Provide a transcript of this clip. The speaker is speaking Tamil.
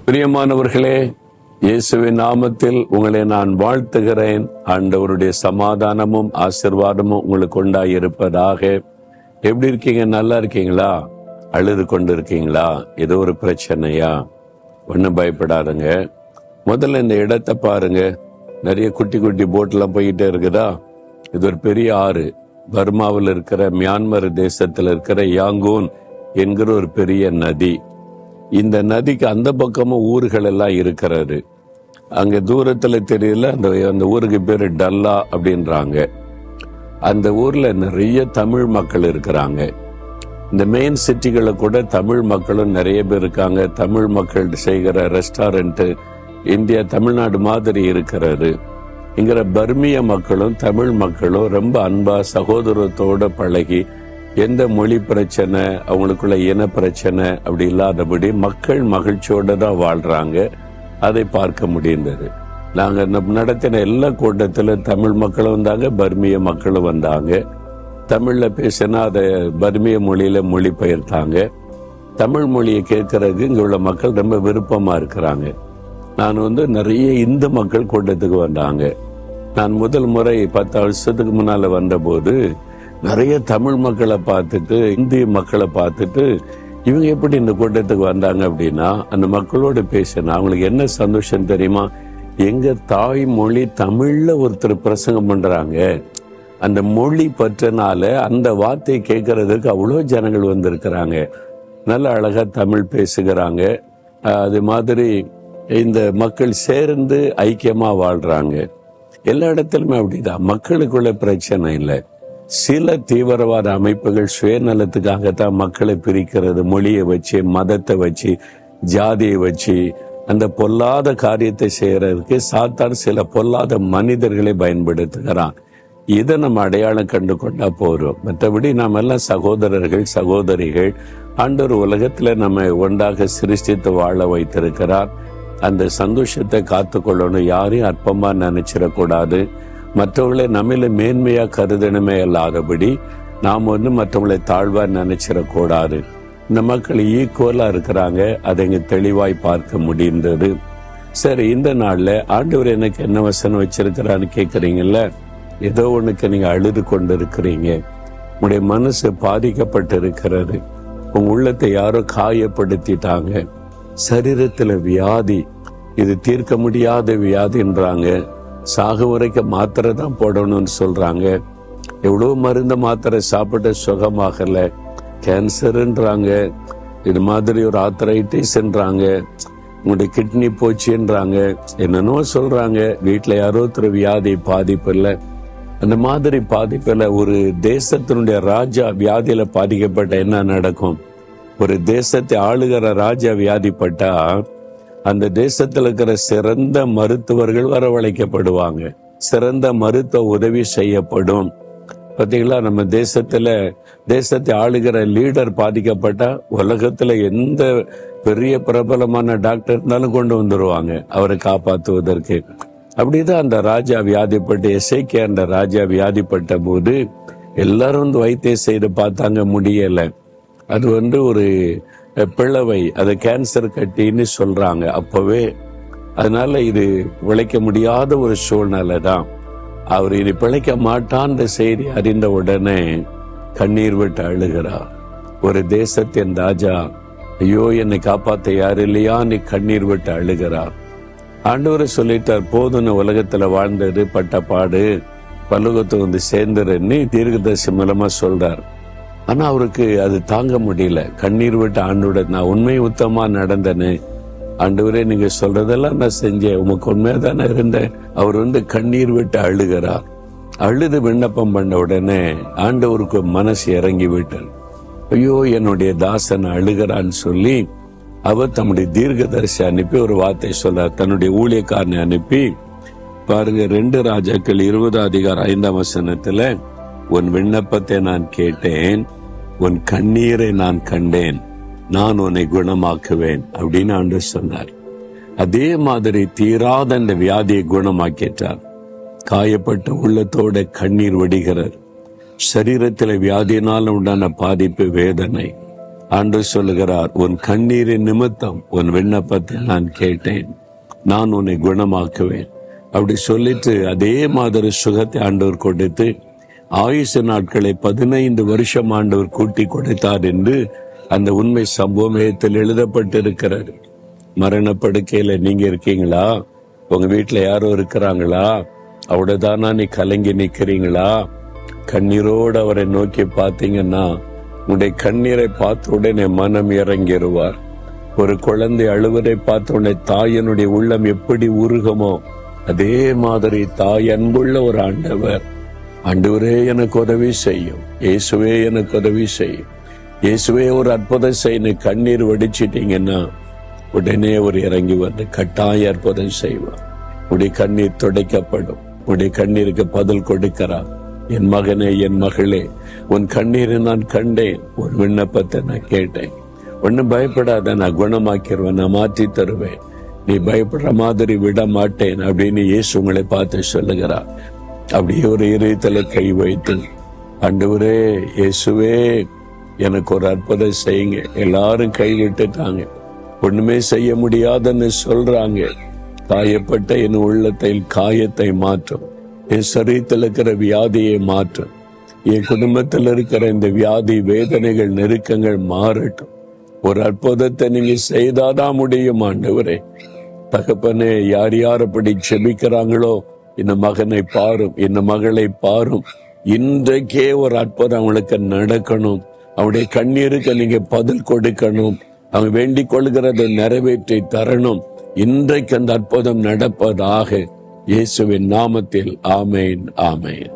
பிரியமானவர்களே, இயேசுவின் நாமத்தில் உங்களை நான் வாழ்த்துகிறேன். ஆண்டவருடைய சமாதானமும் ஆசீர்வாதமும் உங்களுக்கு உண்டாயிருப்பதாக. எப்படி இருக்கீங்க? நல்லா இருக்கீங்களா? அழுது கொண்டு இருக்கீங்களா? ஏதோ ஒரு பிரச்சனையா? ஒன்றும் பயப்படாதுங்க. முதல்ல இந்த இடத்தை பாருங்க. நிறைய குட்டி குட்டி போட்லாம் போய்கிட்டே இருக்குதா? இது ஒரு பெரிய ஆறு. பர்மாவில் இருக்கிற, மியான்மர் தேசத்தில் இருக்கிற யாங்கூன் என்கிற ஒரு பெரிய நதி. இந்த நதிக்கு அந்த பக்கமும் ஊர்கள் எல்லாம் இருக்கிறாரு. அங்க தூரத்துல தெரியல, அந்த ஊருக்கு பேரு டல்லா அப்படின்றாங்க. அந்த ஊர்ல நிறைய தமிழ் மக்கள் இருக்கிறாங்க. இந்த மெயின் சிட்டிகளை கூட தமிழ் மக்களும் நிறைய பேர் இருக்காங்க. தமிழ் மக்கள் செய்கிற ரெஸ்டாரண்ட் இந்தியா தமிழ்நாடு மாதிரி இருக்கிறாரு. இங்கிற பர்மிய மக்களும் தமிழ் மக்களும் ரொம்ப அன்பா சகோதரத்தோட பழகி, எந்த மொழி பிரச்சனை, அவங்களுக்குள்ள இன பிரச்சனை அப்படி இல்லாதபடி மக்கள் மகிழ்ச்சியோட தான் வாழ்றாங்க. அதை பார்க்க முடிந்தது. நாங்க நடத்தின எல்லா கூட்டத்துல தமிழ் மக்களும் வந்தாங்க, பர்மிய மக்களும் வந்தாங்க. தமிழ்ல பேசினா அதை பர்மிய மொழியில மொழிபெயர்த்தாங்க. தமிழ் மொழியை கேட்கறதுக்கு இங்க உள்ள மக்கள் ரொம்ப விருப்பமா இருக்கிறாங்க. நான் நிறைய இந்து மக்கள் கூட்டத்துக்கு வந்தாங்க. நான் முதல் முறை 10 வருஷத்துக்கு முன்னால வந்த போது நிறைய தமிழ் மக்களை பார்த்துட்டு, இந்திய மக்களை பார்த்துட்டு, இவங்க எப்படி இந்த கூட்டத்துக்கு வந்தாங்க அப்படின்னா, அந்த மக்களோட பேசினா அவங்களுக்கு என்ன சந்தோஷம் தெரியுமா? எங்க தாய்மொழி தமிழ்ல ஒருத்தர் பிரசங்கம் பண்றாங்க. அந்த மொழி பற்றனால அந்த வார்த்தையை கேட்கறதுக்கு அவ்வளோ ஜனங்கள் வந்திருக்கிறாங்க. நல்ல அழகா தமிழ் பேசுகிறாங்க. அது மாதிரி இந்த மக்கள் சேர்ந்து ஐக்கியமா வாழ்றாங்க. எல்லா இடத்துலயுமே அப்படிதான். மக்களுக்குள்ள பிரச்சனை இல்லை. சில தீவிரவாத அமைப்புகள் சுயநலத்துக்காகத்தான் மக்களை பிரிக்கிறது. மொழியை வச்சு, மதத்தை வச்சு, ஜாதியை வச்சு அந்த பொல்லாத காரியத்தை செய்யறதுக்கு சாத்தான் சில பொல்லாத மனிதர்களை பயன்படுத்துகிறான். இதை நம்ம அடையாளம் கண்டு கொண்டா போறோம். மற்றபடி நாம் எல்லாம் சகோதரர்கள், சகோதரிகள். ஆண்டவர் உலகத்துல நம்ம ஒன்றாக சிருஷ்டித்து வாழ வைத்திருக்கிறார். அந்த சந்தோஷத்தை காத்துக்கொள்ளணும். யாரையும் அற்பமா நினைச்சிடக்கூடாது. மற்றவர்களை நம்மள மேன்மையா கருதணுமே அல்லாதபடி நாம் மற்றவங்களை தாழ்வா நினைச்சிடக்கூடாது. இந்த மக்கள் ஈக்குவலா இருக்கிறாங்க. அதை இங்க தெளிவாய் பார்க்க முடிந்தது. சரி, இந்த நாள்ல ஆண்டவர் எனக்கு என்ன வசனம் வச்சிருக்கிறான்னு கேட்கறீங்கல்ல. ஏதோ ஒண்ணுக்கு நீங்க அழுது கொண்டு இருக்கிறீங்க. உங்களுடைய மனசு பாதிக்கப்பட்டு இருக்கிறது. உங்க உள்ளத்தை யாரோ காயப்படுத்திட்டாங்க. சரீரத்துல வியாதி, இது தீர்க்க முடியாத வியாதின்றாங்க. சாகு வரைக்கும் மாத்திரை தான் போடணும்னு சொல்றாங்க. எவ்வளவு மருந்து மாத்திரை சாப்பிட்டு சுகமாகல. கேன்சர்ன்றாங்க, இது மாதிரி ஒரு ஆர்த்ரைட்டிஸ்ன்றாங்க, உங்களுடைய கிட்னி போச்சுன்றாங்க, என்னென்னோ சொல்றாங்க. வீட்டுல யாரோ ஒரு வியாதி பாதிப்பு இல்லை. அந்த மாதிரி பாதிப்புல ஒரு தேசத்தினுடைய ராஜா வியாதியில பாதிக்கப்பட்ட என்ன நடக்கும்? ஒரு தேசத்தை ஆளுகிற ராஜா வியாதிப்பட்டா அந்த தேசத்தில் இருக்கிற சிறந்த மருத்துவர்கள் வரவழைக்கப்படுவாங்க. சிறந்த மருத்துவ உதவி செய்யப்படும். பாத்தீங்களா, நம்ம தேசத்தை ஆளுகிற லீடர் பாதிக்கப்பட்டா உலகத்துல எந்த பெரிய பிரபலமான டாக்டர் இருந்தாலும் கொண்டு வந்துருவாங்க அவரை காப்பாற்றுவதற்கு. அப்படிதான் அந்த ராஜா வியாதிப்பட்டு, எசேக்கியா அந்த ராஜா வியாதிப்பட்ட போது எல்லாரும் வைத்தியம் செய்து பார்த்தாங்க, முடியல. அது ஒரு பிளவை, அது கேன்சர் கட்டின்னு சொல்றாங்க அப்பவே. அதனால இது உழைக்க முடியாத ஒரு சூழ்நிலை தான். அவர் இனி பிழைக்க மாட்டான்ற செய்தி அறிந்த உடனே கண்ணீர் விட்டு அழுகிறார். ஒரு தேசத்தின் ராஜா, ஐயோ என்னை காப்பாத்த யாரு இல்லையான்னு கண்ணீர் விட்டு அழுகிறார். ஆண்டவரை சொல்லிட்டார், போதுன்னு உலகத்துல வாழ்ந்தது பட்ட பாடு பல்லோகத்தை சேர்ந்துருன்னு தீர்க்கதரிசி மூலமா சொல்றார். ஆனா அவருக்கு அது தாங்க முடியல. கண்ணீர் விட்டு ஆண்டோட, நான் உண்மை உத்தமா நடந்தேன்னு, ஆண்டவரே நீங்க சொல்றதெல்லாம் நான் செஞ்சேன், உமக்கு உண்மையாதானே இருந்தேன். அவர் கண்ணீர் விட்டு அழுகிறார். அழுது விண்ணப்பம் பண்ண உடனே ஆண்டவருக்கு மனசு இறங்கி விட்டார். ஐயோ என்னுடைய தாசன் அழுகிறான்னு சொல்லி அவர் தம்முடைய தீர்க்கதரிசி அனுப்பி ஒரு வார்த்தை சொல்றார். தன்னுடைய ஊழியக்காரனை அனுப்பி, பாருங்க 2 ராஜாக்கள் 20:5 உன் விண்ணப்பத்தை நான் கேட்டேன், உன் கண்ணீரை நான் கண்டேன், நான் உன்னை குணமாக்குவேன் அப்படின்னு ஆண்டவர் சொன்னார். அதே மாதிரி தீராத அந்த வியாதியை குணமாக்கிட்டார். காயப்பட்ட உள்ளத்தோட கண்ணீர் வடிகிறார். சரீரத்தில் வியாதியினால் உண்டான பாதிப்பு, வேதனை, ஆண்டவர் சொல்லுகிறார், உன் கண்ணீரின் நிமித்தம் உன் விண்ணப்பத்தை நான் கேட்டேன், நான் உன்னை குணமாக்குவேன். அப்படி சொல்லிட்டு அதே மாதிரி சுகத்தை ஆண்டவர் கொடுத்து ஆயுசு நாட்களை 15 வருஷம் ஆண்டவர் கூட்டி கொடுத்தார் என்று அந்த உண்மை சம்பவத்தில் எழுதப்பட்டிருக்கிறார். மரணப்படுக்கையில நீங்க இருக்கீங்களா? உங்க வீட்டுல யாரோ இருக்கிறாங்களா? அவ்வளவுதானா நீ கலங்கி நிக்கிறீங்களா? கண்ணீரோடு அவரை நோக்கி பார்த்தீங்கன்னா உன்னுடைய கண்ணீரை பார்த்த உடனே மனம் இறங்கிடுவார். ஒரு குழந்தை அழுவதை பார்த்த உடனே தாயனுடைய உள்ளம் எப்படி உருகுமோ அதே மாதிரி தாய் அன்புள்ள ஒரு ஆண்டவர். ஆண்டவரே எனக்கு உதவி செய்யும், இயேசுவே எனக்கு உதவி செய்யும், இயேசுவே ஒரு அற்புதம் செய்யணும். கண்ணீர் வடிச்சிட்டீங்கன்னா உடனே ஒரு இறங்கி வந்து கட்டாய அற்புதம் செய்வார். உடைய கண்ணீர் துடைக்கப்படும். உடைய கண்ணீருக்கு பதில் கொடுக்கிறார். என் மகனே, என் மகளே, உன் கண்ணீரை நான் கண்டேன், உன் விண்ணப்பத்தை நான் கேட்டேன். ஒன்னும் பயப்படாத, நான் குணமாக்கிடுவேன், நான் மாற்றி தருவேன், நீ பயப்படுற மாதிரி விட மாட்டேன் அப்படின்னு இயேசு உங்களை பார்த்து சொல்லுகிறார். அப்படியே ஒரு இதயத்துல கை வைத்து, ஆண்டவரே, இயேசுவே எனக்கு ஒரு அற்புதம் செய்யுங்க. எல்லாரும் கை விட்டுட்டாங்க, ஒண்ணுமே செய்ய முடியாதுன்னு சொல்றாங்க. காயப்பட்ட என் உள்ளத்தில் காயத்தை மாற்றும், என் சரீரத்தில் இருக்கிற வியாதியை மாற்றும், என் குடும்பத்தில் இருக்கிற இந்த வியாதி வேதனைகள் நெருக்கங்கள் மாறட்டும். ஒரு அற்புதத்தை நீங்க செய்தாதான் முடியும் ஆண்டவரே. தகப்பனே, யார் யார் அப்படி செபிக்கிறாங்களோ இந்த மகனை பாரும், இந்த மகளை பாரும். இன்றைக்கே ஒரு அற்புதம் அவங்களுக்கு நடக்கணும். அவனுடைய கண்ணீருக்கு நீங்க பதில் கொடுக்கணும். அவன் வேண்டிக் கொள்கிறதை நிறைவேற்றி தரணும். இன்றைக்கு அந்த அற்புதம் நடப்பதாக இயேசுவின் நாமத்தில் ஆமேன், ஆமேன்.